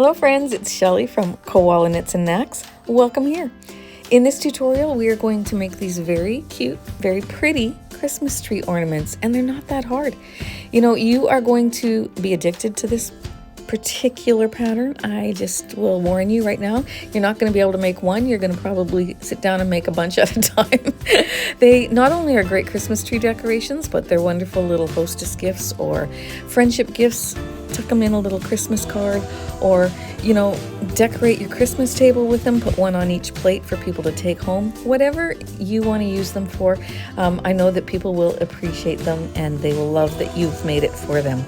Hello friends, it's Shelley from Koala Knits and Knacks. Welcome here. In this tutorial, we are going to make these very cute, very pretty Christmas tree ornaments, and they're not that hard. You know, you are going to be addicted to this particular pattern. I just will warn you right now, you're not going to be able to make one. You're going to probably sit down and make a bunch at a time. They not only are great Christmas tree decorations, but they're wonderful little hostess gifts or friendship gifts. Tuck them in a little Christmas card, or, you know, decorate your Christmas table with them. Put one on each plate for people to take home. Whatever you want to use them for, I know that people will appreciate them and they will love that you've made it for them.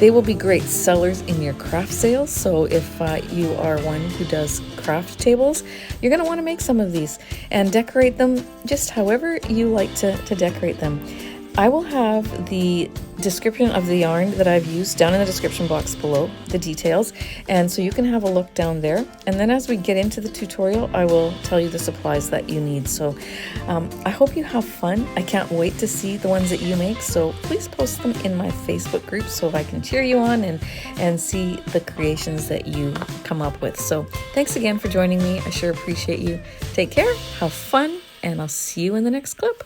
They will be great sellers in your craft sales. So if you are one who does craft tables, you're going to want to make some of these and decorate them just however you like to decorate them. I will have the description of the yarn that I've used down in the description box below, the details, and so you can have a look down there. And then as we get into the tutorial, I will tell you the supplies that you need. So I hope you have fun. I can't wait to see the ones that you make, so please post them in my Facebook group so I can cheer you on and see the creations that you come up with. So thanks again for joining me. I sure appreciate you. Take care, have fun, and I'll see you in the next clip.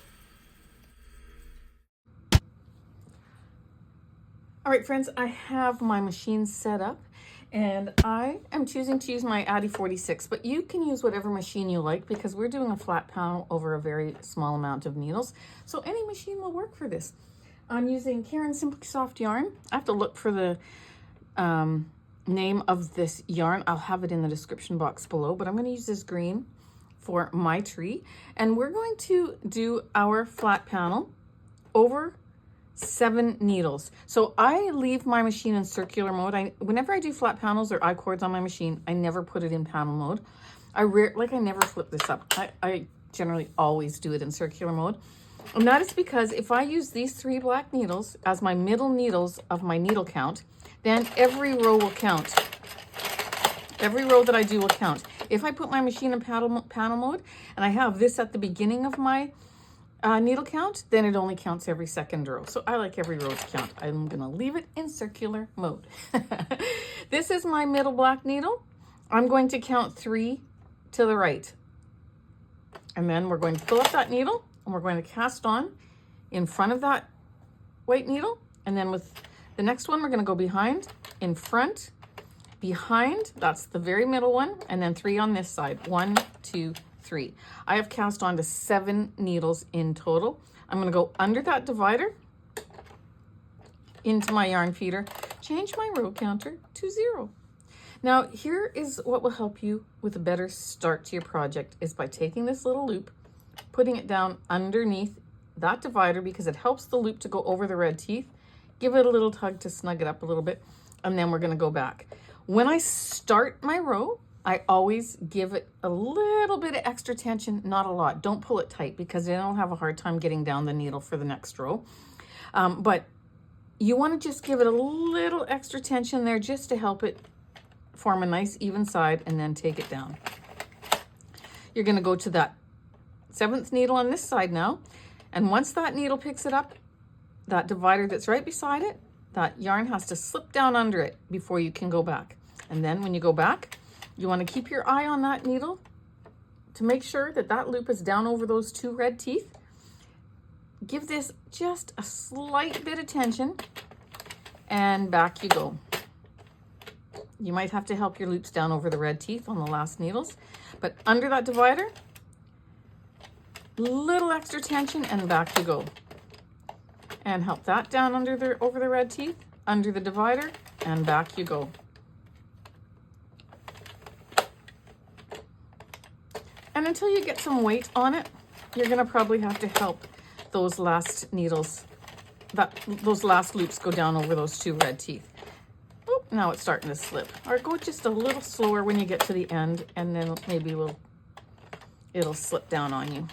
All right, friends, I have my machine set up and I am choosing to use my Addi 46, but you can use whatever machine you like because we're doing a flat panel over a very small amount of needles. So any machine will work for this. I'm using Caron Simply Soft yarn. I have to look for the name of this yarn. I'll have it in the description box below, but I'm going to use this green for my tree. And we're going to do our flat panel over 7 needles. So I leave my machine in circular mode. Whenever I do flat panels or I-cords on my machine, I never put it in panel mode. I never flip this up. I generally always do it in circular mode. And that is because if I use these 3 black needles as my middle needles of my needle count, then every row will count. Every row that I do will count. If I put my machine in panel mode and I have this at the beginning of my needle count, then it only counts every second row. So I like every row to count. I'm going to leave it in circular mode. This is my middle black needle. I'm going to count 3 to the right. And then we're going to fill up that needle and we're going to cast on in front of that white needle. And then with the next one, we're going to go behind, in front, behind. That's the very middle one. And then 3 on this side. 1, 2, 3. I have cast on to 7 needles in total. I'm going to go under that divider into my yarn feeder, change my row counter to 0. Now here is what will help you with a better start to your project is by taking this little loop, putting it down underneath that divider because it helps the loop to go over the red teeth. Give it a little tug to snug it up a little bit, and then we're going to go back. When I start my row, I always give it a little bit of extra tension, not a lot. Don't pull it tight because then I'll have a hard time getting down the needle for the next row. But you want to just give it a little extra tension there just to help it form a nice even side and then take it down. You're going to go to that 7th needle on this side now. And once that needle picks it up, that divider that's right beside it, that yarn has to slip down under it before you can go back. And then when you go back, you want to keep your eye on that needle to make sure that that loop is down over those 2 red teeth. Give this just a slight bit of tension and back you go. You might have to help your loops down over the red teeth on the last needles, but under that divider, little extra tension and back you go. And help that down over the red teeth, under the divider, and back you go. And until you get some weight on it, you're going to probably have to help those last needles, those last loops go down over those 2 red teeth. Oh, now it's starting to slip. Or go just a little slower when you get to the end, and then maybe it'll slip down on you.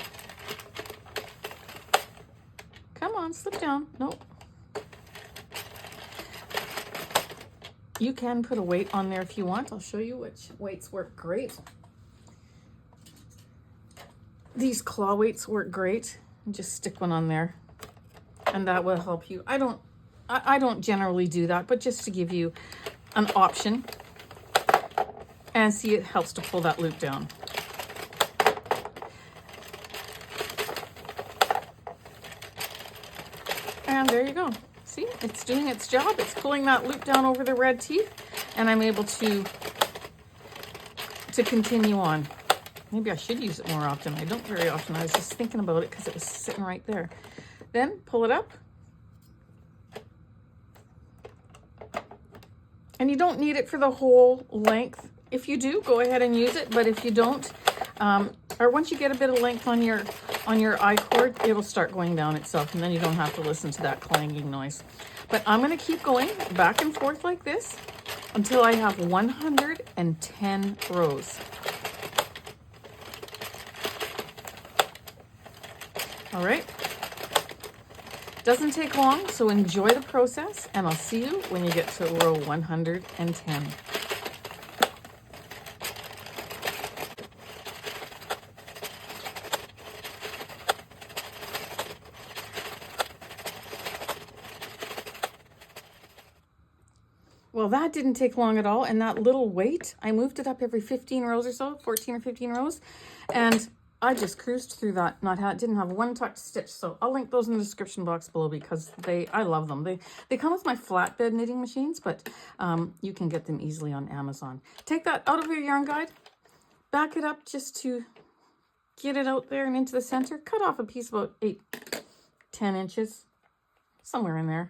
Come on, slip down. Nope. You can put a weight on there if you want. I'll show you which weights work great. These claw weights work great. Just stick one on there and that will help you. I don't generally do that, but just to give you an option. And see, it helps to pull that loop down. And there you go. See, it's doing its job. It's pulling that loop down over the red teeth, and I'm able to continue on. Maybe I should use it more often. I don't very often. I was just thinking about it because it was sitting right there. Then pull it up. And you don't need it for the whole length. If you do, go ahead and use it. But if you don't, or once you get a bit of length on your I cord, it'll start going down itself, and then you don't have to listen to that clanging noise. But I'm going to keep going back and forth like this until I have 110 rows. All right. Doesn't take long, so enjoy the process, and I'll see you when you get to row 110. Well, that didn't take long at all, and that little weight, I moved it up every 15 rows or so, 14 or 15 rows, and I just cruised through that. Didn't have one tucked stitch, so I'll link those in the description box below because I love them. They come with my flatbed knitting machines, but you can get them easily on Amazon. Take that out of your yarn guide, back it up just to get it out there and into the center. Cut off a piece about 10 inches, somewhere in there.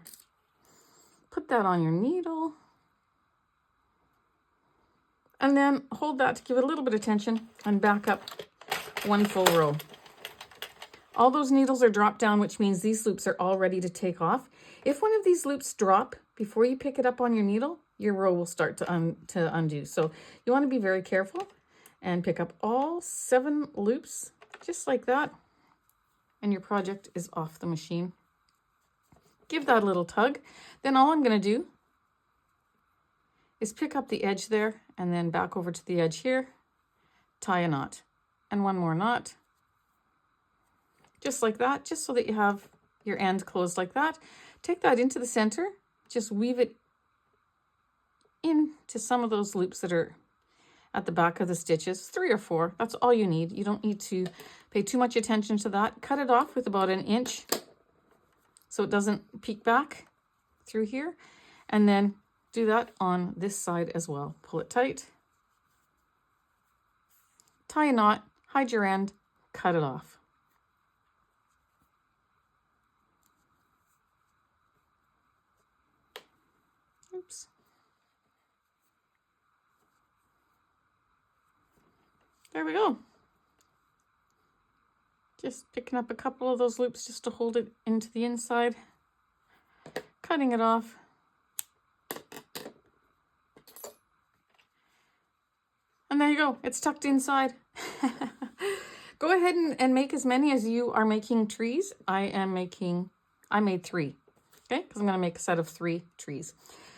Put that on your needle. And then hold that to give it a little bit of tension and back up one full row. All those needles are dropped down, which means these loops are all ready to take off. If one of these loops drop before you pick it up on your needle, your row will start to undo. So you want to be very careful and pick up all 7 loops just like that. And your project is off the machine. Give that a little tug. Then all I'm going to do is pick up the edge there and then back over to the edge here, tie a knot, and one more knot, just like that, just so that you have your end closed like that. Take that into the center, just weave it into some of those loops that are at the back of the stitches, 3 or 4, that's all you need. You don't need to pay too much attention to that. Cut it off with about 1 inch so it doesn't peek back through here, and then do that on this side as well. Pull it tight, tie a knot, hide your end, cut it off. Oops. There we go. Just picking up a couple of those loops just to hold it into the inside, cutting it off. And there you go, it's tucked inside. Go ahead and make as many as you are making trees. I made 3, okay? Because I'm gonna make a set of 3 trees.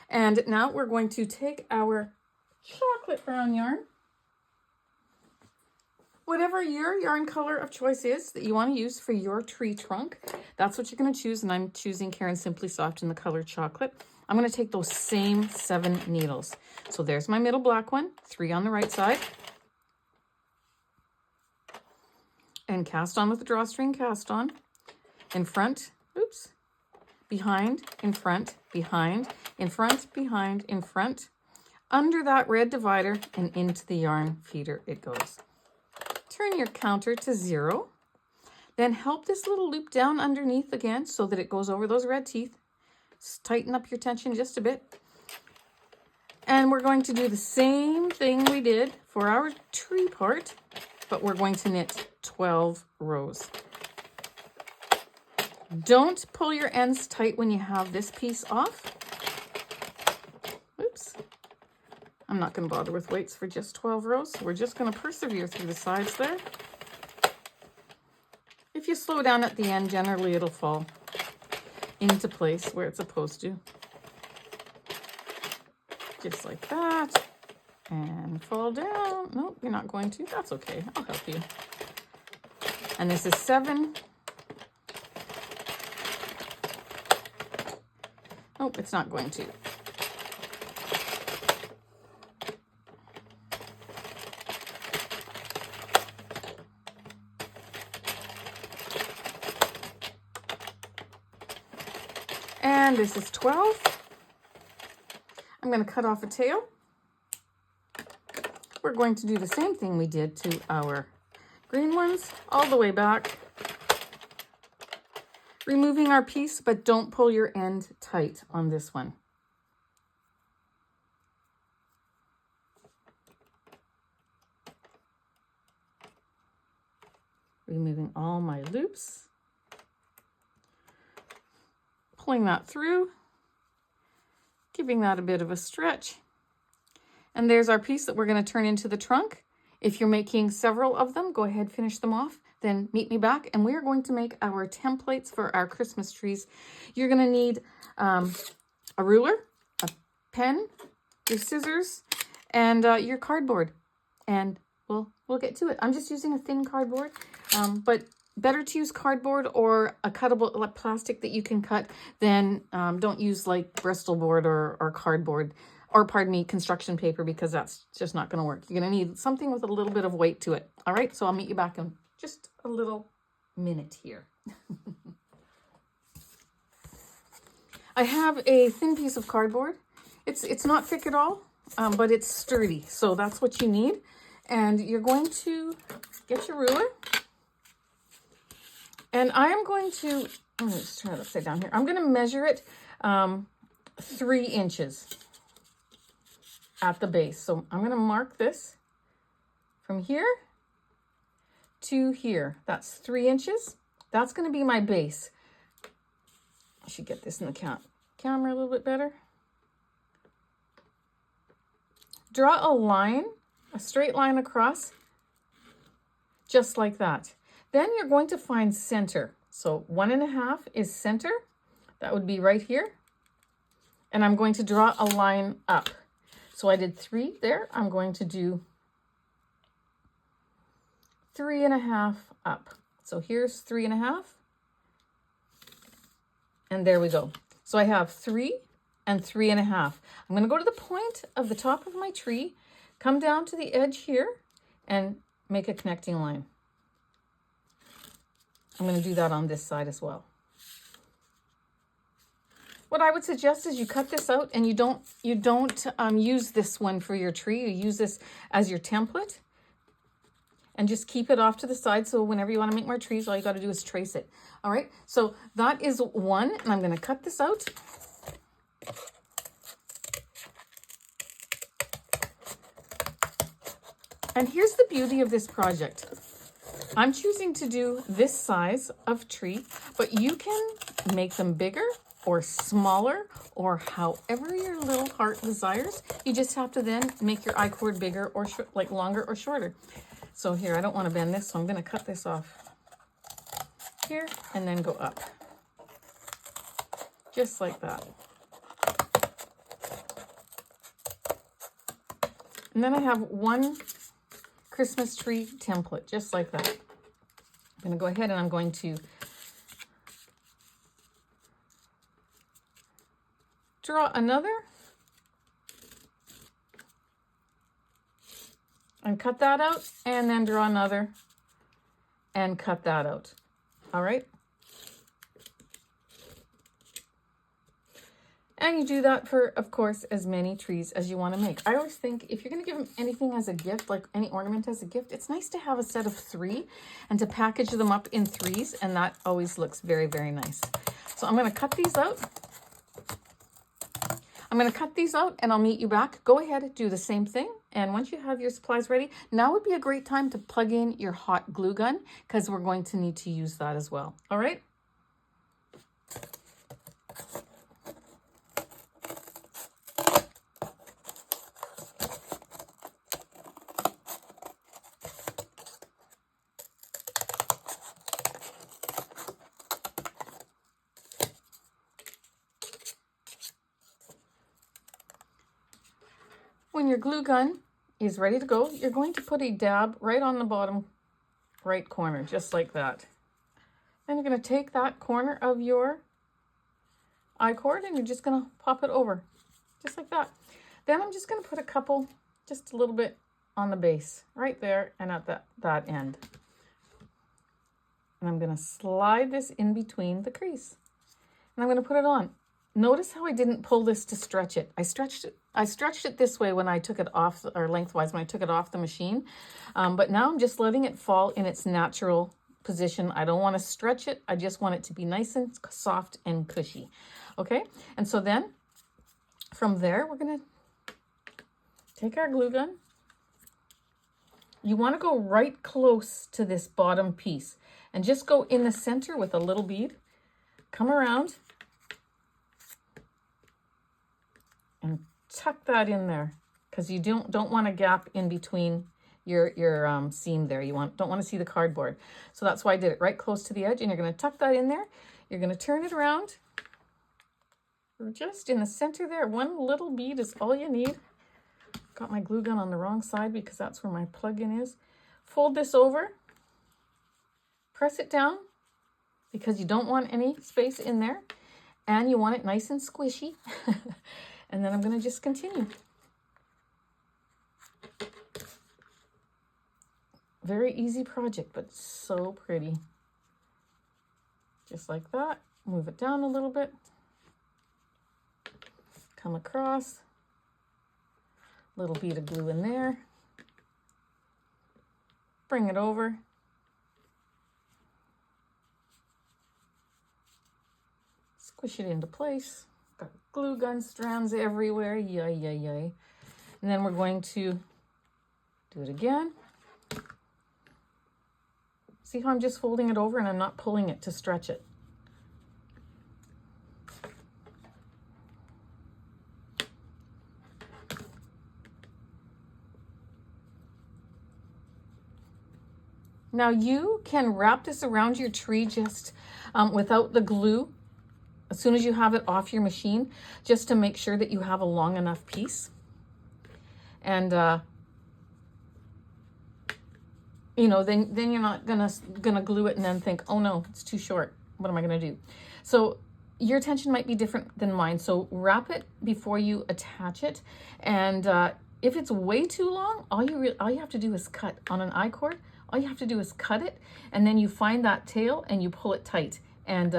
And now we're going to take our chocolate brown yarn, whatever your yarn color of choice is that you want to use for your tree trunk, that's what you're going to choose. And I'm choosing Caron Simply Soft in the color chocolate. I'm going to take those same 7 needles. So there's my middle black one, 3 on the right side. And cast on with the drawstring cast on. In front, oops, behind, in front, behind, in front, behind, in front. Under that red divider and into the yarn feeder it goes. Turn your counter to 0. Then help this little loop down underneath again so that it goes over those red teeth. Tighten up your tension just a bit. And we're going to do the same thing we did for our tree part, but we're going to knit 12 rows. Don't pull your ends tight when you have this piece off. Oops. I'm not going to bother with weights for just 12 rows. We're just going to persevere through the sides there. If you slow down at the end, generally it'll fall into place where it's supposed to. Just like that. And fall down. Nope, you're not going to. That's okay. I'll help you. And this is 7. Nope, it's not going to. And this is 12. I'm going to cut off a tail. We're going to do the same thing we did to our green ones, all the way back. Removing our piece, but don't pull your end tight on this one. Removing all my loops. Pulling that through. Giving that a bit of a stretch. And there's our piece that we're going to turn into the trunk. If you're making several of them, go ahead, finish them off. Then meet me back and we are going to make our templates for our Christmas trees. You're going to need a ruler, a pen, your scissors, and your cardboard. And we'll get to it. I'm just using a thin cardboard, but better to use cardboard or a cuttable plastic that you can cut than don't use like Bristol board or cardboard, or pardon me, construction paper, because that's just not going to work. You're going to need something with a little bit of weight to it. All right, so I'll meet you back in just a little minute here. I have a thin piece of cardboard. It's not thick at all, but it's sturdy. So that's what you need. And you're going to get your ruler. And I am going to, I'm going to just turn it upside down here. I'm going to measure it 3 inches at the base. So I'm going to mark this from here to here. That's 3 inches. That's going to be my base. I should get this in the camera a little bit better. Draw a line, a straight line across, just like that. Then you're going to find center. So 1.5 is center. That would be right here. And I'm going to draw a line up. So I did 3 there. I'm going to do 3.5 up. So here's 3.5. And there we go. So I have 3 and 3.5. I'm going to go to the point of the top of my tree, come down to the edge here, and make a connecting line. I'm going to do that on this side as well. What I would suggest is you cut this out and you don't use this one for your tree. You use this as your template and just keep it off to the side. So whenever you want to make more trees, all you got to do is trace it. All right. So that is 1, and I'm going to cut this out. And here's the beauty of this project. I'm choosing to do this size of tree, but you can make them bigger or smaller, or however your little heart desires. You just have to then make your I-cord bigger or like longer or shorter. So here, I don't want to bend this, so I'm going to cut this off here and then go up. Just like that. And then I have 1 Christmas tree template, just like that. I'm going to go ahead and I'm going to draw another and cut that out, and then draw another and cut that out. All right. And you do that for, of course, as many trees as you want to make. I always think if you're going to give them anything as a gift, like any ornament as a gift, it's nice to have a set of 3 and to package them up in 3s. And that always looks very, very nice. So I'm going to cut these out. And I'll meet you back. Go ahead, do the same thing. And once you have your supplies ready, now would be a great time to plug in your hot glue gun, because we're going to need to use that as well. All right. When your glue gun is ready to go, you're going to put a dab right on the bottom right corner, just like that. Then you're going to take that corner of your I-cord and you're just going to pop it over, just like that. Then I'm just going to put a couple, just a little bit on the base, right there and at that end. And I'm going to slide this in between the crease. And I'm going to put it on. Notice how I didn't pull this to stretch it. I stretched it this way when I took it off, or lengthwise when I took it off the machine. But now I'm just letting it fall in its natural position. I don't want to stretch it. I just want it to be nice and soft and cushy. Okay, and so then from there, we're going to take our glue gun. You want to go right close to this bottom piece and just go in the center with a little bead. Come around and tuck that in there, because you don't want a gap in between your seam there. You don't want to see the cardboard. So that's why I did it right close to the edge, and you're going to tuck that in there. You're going to turn it around. We're just in the center there. One little bead is all you need. Got my glue gun on the wrong side because that's where my plug-in is. Fold this over. Press it down because you don't want any space in there, and you want it nice and squishy. And then I'm going to just continue. Very easy project, but so pretty. Just like that. Move it down a little bit. Come across. Little bead of glue in there. Bring it over. Squish it into place. Got glue gun strands everywhere. Yay, yay, yay. And then we're going to do it again. See how I'm just folding it over and I'm not pulling it to stretch it. Now you can wrap this around your tree just without the glue as soon as you have it off your machine, just to make sure that you have a long enough piece. And you know, then you're not gonna glue it and then think, oh no, it's too short. What am I gonna do? So your tension might be different than mine. So wrap it before you attach it. And if it's way too long, all you have to do is cut on an I-cord. All you have to do is cut it, and then you find that tail and you pull it tight. And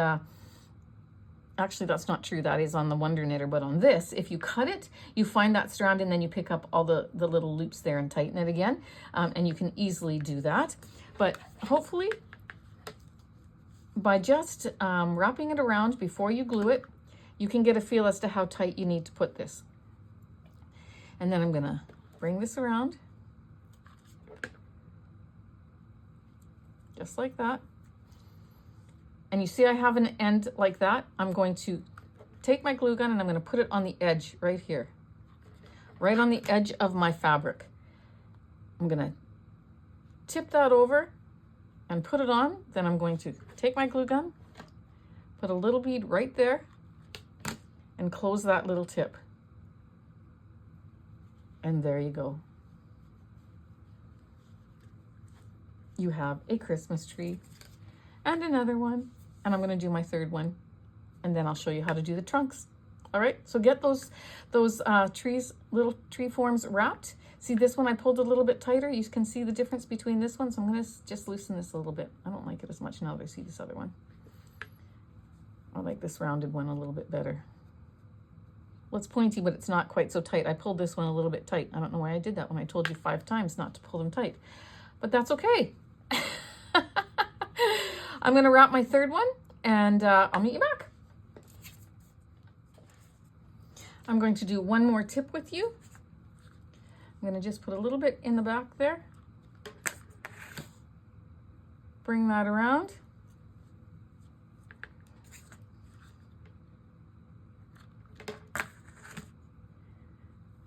actually, that's not true. That is on the Wonder Knitter, but on this, if you cut it, you find that strand and then you pick up all the little loops there and tighten it again. And you can easily do that. But hopefully, by just wrapping it around before you glue it, you can get a feel as to how tight you need to put this. And then I'm gonna bring this around. Just like that. And you see I have an end like that. I'm going to take my glue gun and I'm going to put it on the edge right here. Right on the edge of my fabric. I'm going to tip that over and put it on. Then I'm going to take my glue gun, put a little bead right there, and close that little tip. And there you go. You have a Christmas tree and another one, and I'm going to do my third one, and then I'll show you how to do the trunks. All right, so get those little tree forms wrapped. See, this one I pulled a little bit tighter. You can see the difference between this one, so I'm going to just loosen this a little bit. I don't like it as much now that I see this other one. I like this rounded one a little bit better. Well, it's pointy, but it's not quite so tight. I pulled this one a little bit tight. I don't know why I did that when I told you 5 times not to pull them tight, but that's okay. I'm going to wrap my third one, and I'll meet you back. I'm going to do one more tip with you. I'm going to just put a little bit in the back there. Bring that around.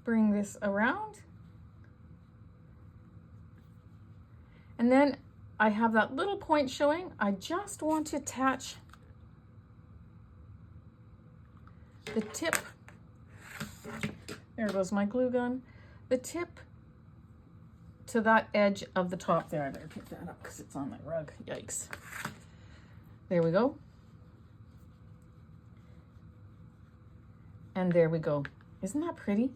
Bring this around. And then I have that little point showing. I just want to attach the tip. There goes my glue gun. The tip to that edge of the top there. I better pick that up because it's on my rug. Yikes. There we go. And there we go. Isn't that pretty?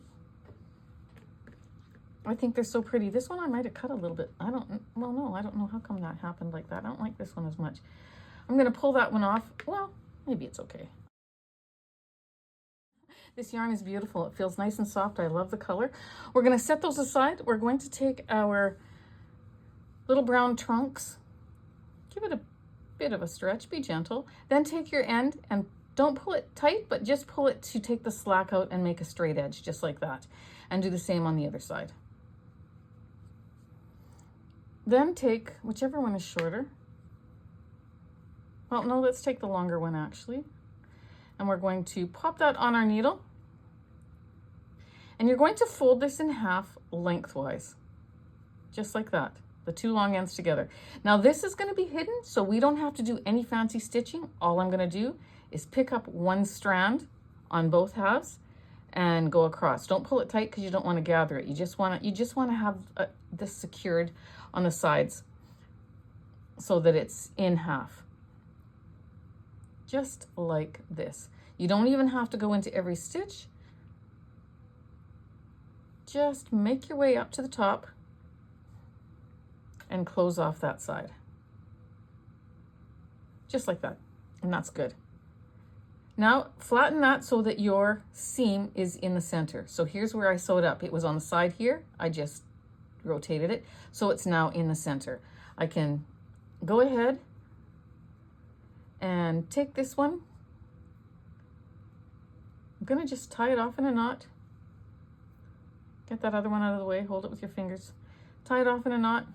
I think they're so pretty. This one I might have cut a little bit. I don't know how come that happened like that. I don't like this one as much. I'm going to pull that one off. Well, maybe it's okay. This yarn is beautiful. It feels nice and soft. I love the color. We're going to set those aside. We're going to take our little brown trunks, give it a bit of a stretch, be gentle. Then take your end and don't pull it tight, but just pull it to take the slack out and make a straight edge, just like that. And do the same on the other side. Then take whichever one is shorter. Well, no, let's take the longer one actually. And we're going to pop that on our needle. And you're going to fold this in half lengthwise, just like that, the two long ends together. Now this is going to be hidden, so we don't have to do any fancy stitching. All I'm going to do is pick up one strand on both halves and go across. Don't pull it tight because you don't want to gather it. You just want to have this secured on the sides so that it's in half. Just like this. You don't even have to go into every stitch. Just make your way up to the top and close off that side. Just like that. And that's good. Now flatten that so that your seam is in the center. So here's where I sewed up. It was on the side here. I just rotated it. So it's now in the center. I can go ahead and take this one. I'm going to just tie it off in a knot. Get that other one out of the way. Hold it with your fingers. Tie it off in a knot.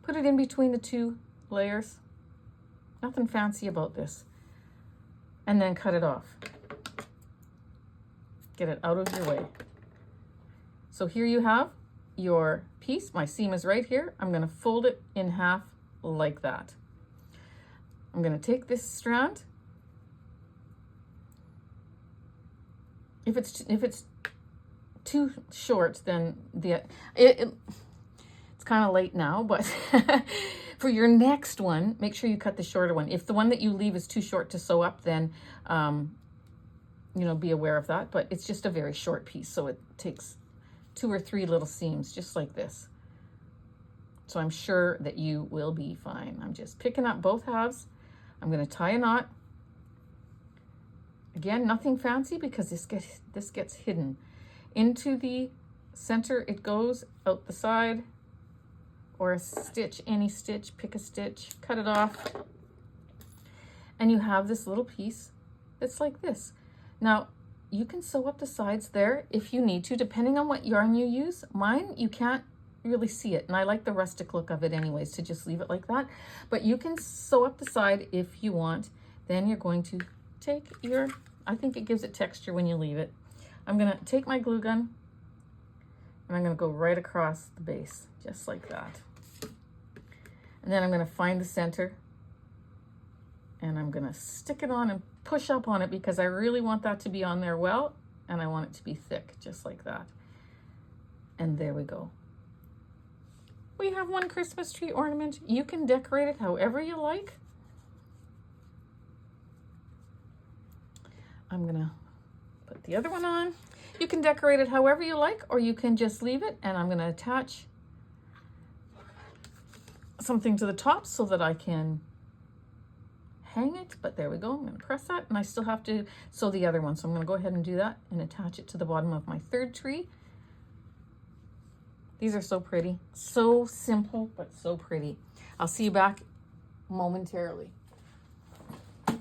Put it in between the two layers. Nothing fancy about this. And then cut it off. Get it out of your way. So here you have your piece. My seam is right here. I'm going to fold it in half like that. I'm going to take this strand. If it's too short, then it's kind of late now, but for your next one, make sure you cut the shorter one. If the one that you leave is too short to sew up, then you know, be aware of that. But it's just a very short piece, so it takes 2 or 3 little seams, just like this. So I'm sure that you will be fine. I'm just picking up both halves. I'm going to tie a knot. Again, nothing fancy because this gets hidden. Into the center it goes, out the side, or a stitch, any stitch, pick a stitch, cut it off. And you have this little piece that's like this. Now, you can sew up the sides there if you need to, depending on what yarn you use. Mine, you can't really see it, and I like the rustic look of it anyways, to just leave it like that. But you can sew up the side if you want. Then you're going to take your, I think it gives it texture when you leave it. I'm gonna take my glue gun and I'm gonna go right across the base, just like that. And then I'm gonna find the center and I'm gonna stick it on and push up on it because I really want that to be on there well, and I want it to be thick, just like that. And there we go. We have one Christmas tree ornament. You can decorate it however you like. I'm gonna put the other one on. You can decorate it however you like, or you can just leave it, and I'm gonna attach something to the top so that I can hang it, but there we go. I'm gonna press that, and I still have to sew the other one, so I'm gonna go ahead and do that and attach it to the bottom of my third tree. These are so pretty, so simple, but so pretty. I'll see you back momentarily.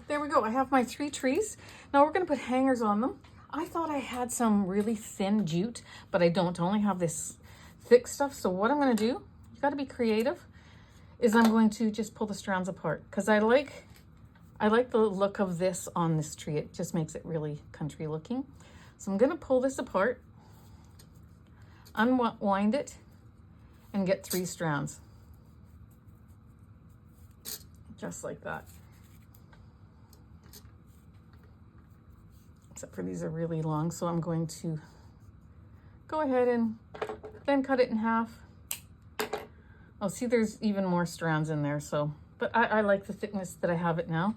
There we go. I have my 3 trees. Now we're going to put hangers on them. I thought I had some really thin jute, but I don't. I only have this thick stuff. So what I'm going to do, you got to be creative, is I'm going to just pull the strands apart because I like the look of this on this tree. It just makes it really country looking. So I'm going to pull this apart, unwind it, and get 3 strands. Just like that. Except for these are really long, so I'm going to go ahead and then cut it in half. Oh, see, there's even more strands in there, so, but I like the thickness that I have it now.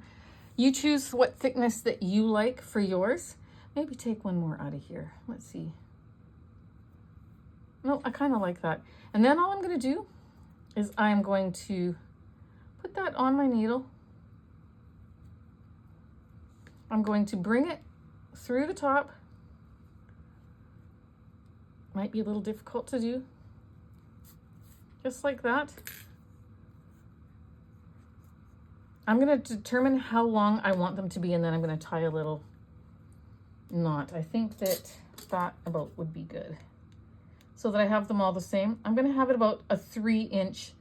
You choose what thickness that you like for yours. Maybe take one more out of here. Let's see. No, I kind of like that. And then all I'm going to do is I'm going to put that on my needle. I'm going to bring it through the top. Might be a little difficult to do. Just like that. I'm going to determine how long I want them to be, and then I'm going to tie a little knot. I think that about would be good. So that I have them all the same. I'm going to have it about a 3-inch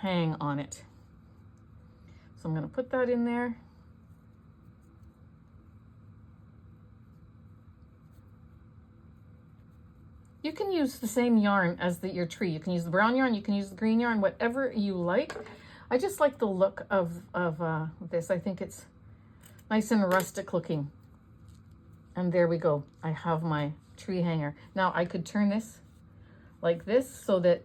hang on it. So I'm going to put that in there. You can use the same yarn as your tree. You can use the brown yarn, you can use the green yarn, whatever you like. I just like the look of this. I think it's nice and rustic looking. And there we go. I have my tree hanger. Now I could turn this like this so that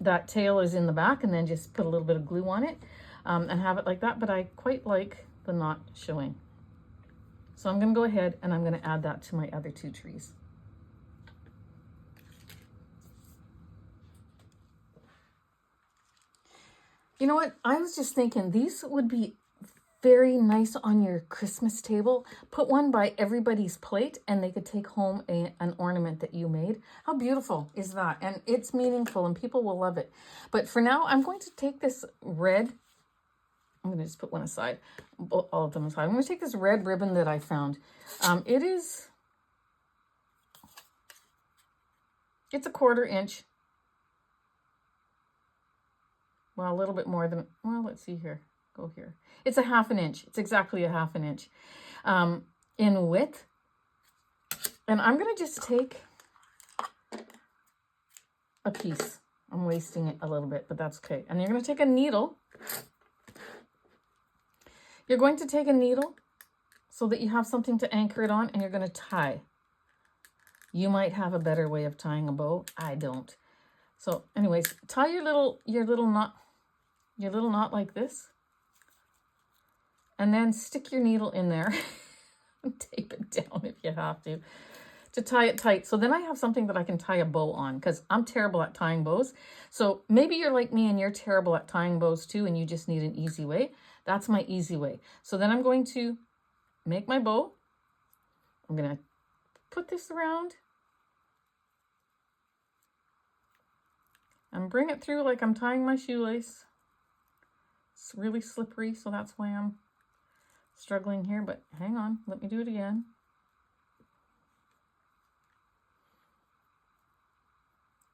that tail is in the back, and then just put a little bit of glue on it and have it like that. But I quite like the knot showing. So I'm going to go ahead and I'm going to add that to my other 2 trees. You know what? I was just thinking these would be very nice on your Christmas table. Put one by everybody's plate and they could take home an ornament that you made. How beautiful is that? And it's meaningful and people will love it. But for now, I'm going to take this red. I'm going to just put one aside, all of them aside. I'm going to take this red ribbon that I found. It's a 1/4 inch. Well, a little bit more than, well, let's see here. Go here. It's a 1/2 inch. It's exactly a 1/2 inch in width. And I'm going to just take a piece. I'm wasting it a little bit, but that's okay. And you're going to take a needle. You're going to take a needle so that you have something to anchor it on, and you're going to tie. You might have a better way of tying a bow. I don't. So anyways, tie your little knot like this, and then stick your needle in there and tape it down if you have to tie it tight. So then I have something that I can tie a bow on, because I'm terrible at tying bows. So maybe you're like me and you're terrible at tying bows too, and you just need an easy way. That's my easy way. So then I'm going to make my bow. I'm going to put this around and bring it through like I'm tying my shoelace. It's really slippery, so that's why I'm struggling here, but hang on, let me do it again.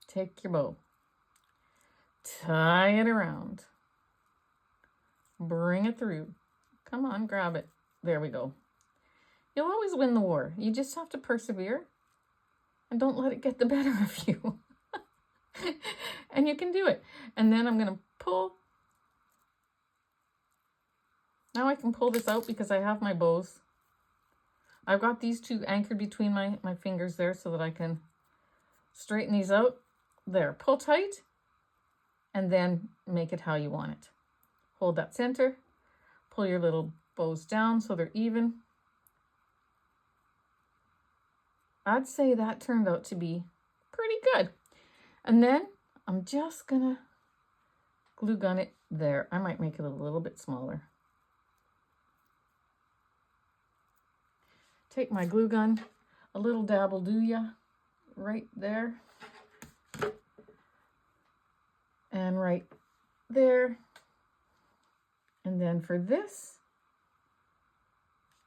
Take your bow, tie it around, bring it through. Come on, grab it. There we go. You'll always win the war. You just have to persevere and don't let it get the better of you. And you can do it. And then I'm going to pull. Now I can pull this out because I have my bows. I've got these 2 anchored between my fingers there so that I can straighten these out. There, pull tight and then make it how you want it. Hold that center, pull your little bows down so they're even. I'd say that turned out to be pretty good. And then I'm just gonna glue gun it there. I might make it a little bit smaller. Take my glue gun, a little dabble do ya right there. And right there. And then for this,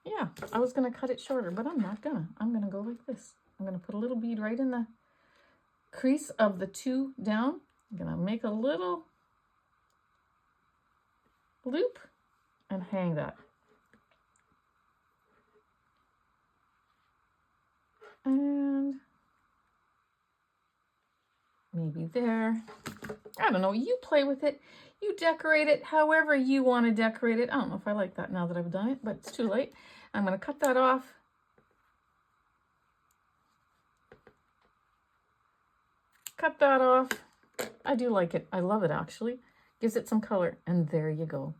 yeah, I was gonna cut it shorter, but I'm not gonna. I'm gonna go like this. I'm gonna put a little bead right in the crease of the 2 down. I'm gonna make a little loop and hang that. And maybe there. I don't know, you play with it. You decorate it however you want to decorate it. I don't know if I like that now that I've done it, but it's too late. I'm going to cut that off. Cut that off. I do like it. I love it, actually. Gives it some color. And there you go.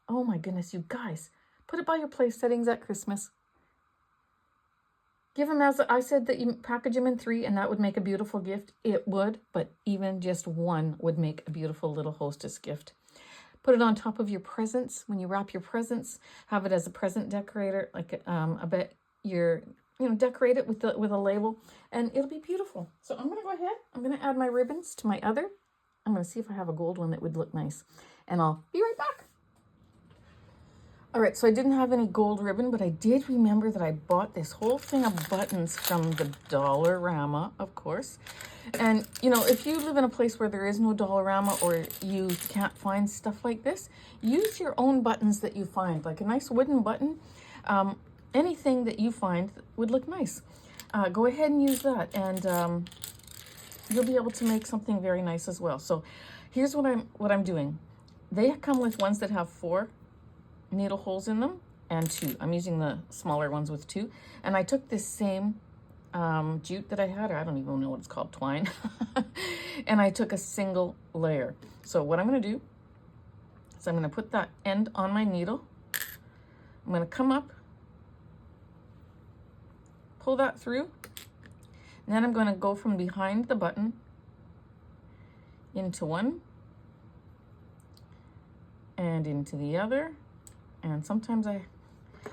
Oh my goodness, you guys. Put it by your place settings at Christmas. Give them, as I said, that you package them in 3 and that would make a beautiful gift. It would, but even just 1 would make a beautiful little hostess gift. Put put it on top of your presents. When you wrap your presents, have it as a present decorator, like I bet you're, decorate it with a label, and it'll be beautiful. So I'm going to go ahead. I'm going to add my ribbons to my other. I'm going to see if I have a gold one that would look nice, and I'll be right back. All right, so I didn't have any gold ribbon, but I did remember that I bought this whole thing of buttons from the Dollarama, of course. And, if you live in a place where there is no Dollarama or you can't find stuff like this, use your own buttons that you find, like a nice wooden button. Anything that you find would look nice. Go ahead and use that, and you'll be able to make something very nice as well. So here's what I'm doing. They come with ones that have 4 needle holes in them and 2. I'm using the smaller ones with 2. And I took this same jute that I had, or I don't even know what it's called, twine, and I took a single layer. So what I'm going to do is I'm going to put that end on my needle. I'm going to come up, pull that through, and then I'm going to go from behind the button into one and into the other. And sometimes I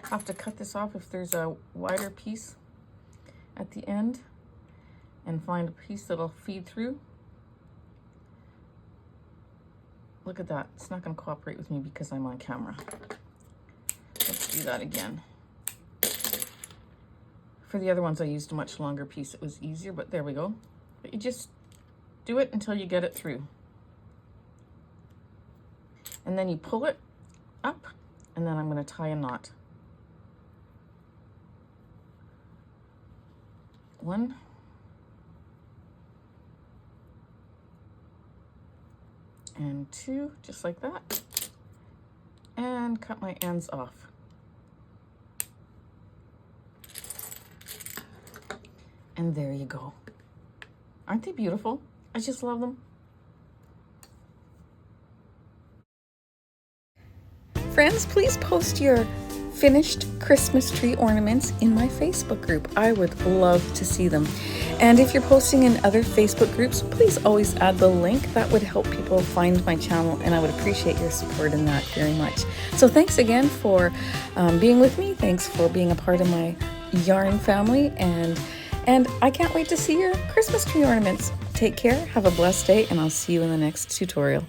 have to cut this off if there's a wider piece at the end, and find a piece that'll feed through. Look at that. It's not going to cooperate with me because I'm on camera. Let's do that again. For the other ones, I used a much longer piece. It was easier, but there we go. But you just do it until you get it through. And then you pull it up, and then I'm going to tie a knot. 1, and 2, just like that, and cut my ends off. And there you go. Aren't they beautiful? I just love them. Friends, please post your finished Christmas tree ornaments in my Facebook group. I would love to see them. And if you're posting in other Facebook groups, please always add the link. That would help people find my channel, and I would appreciate your support in that very much. So thanks again for being with me. Thanks for being a part of my yarn family, and I can't wait to see your Christmas tree ornaments. Take care, have a blessed day, and I'll see you in the next tutorial.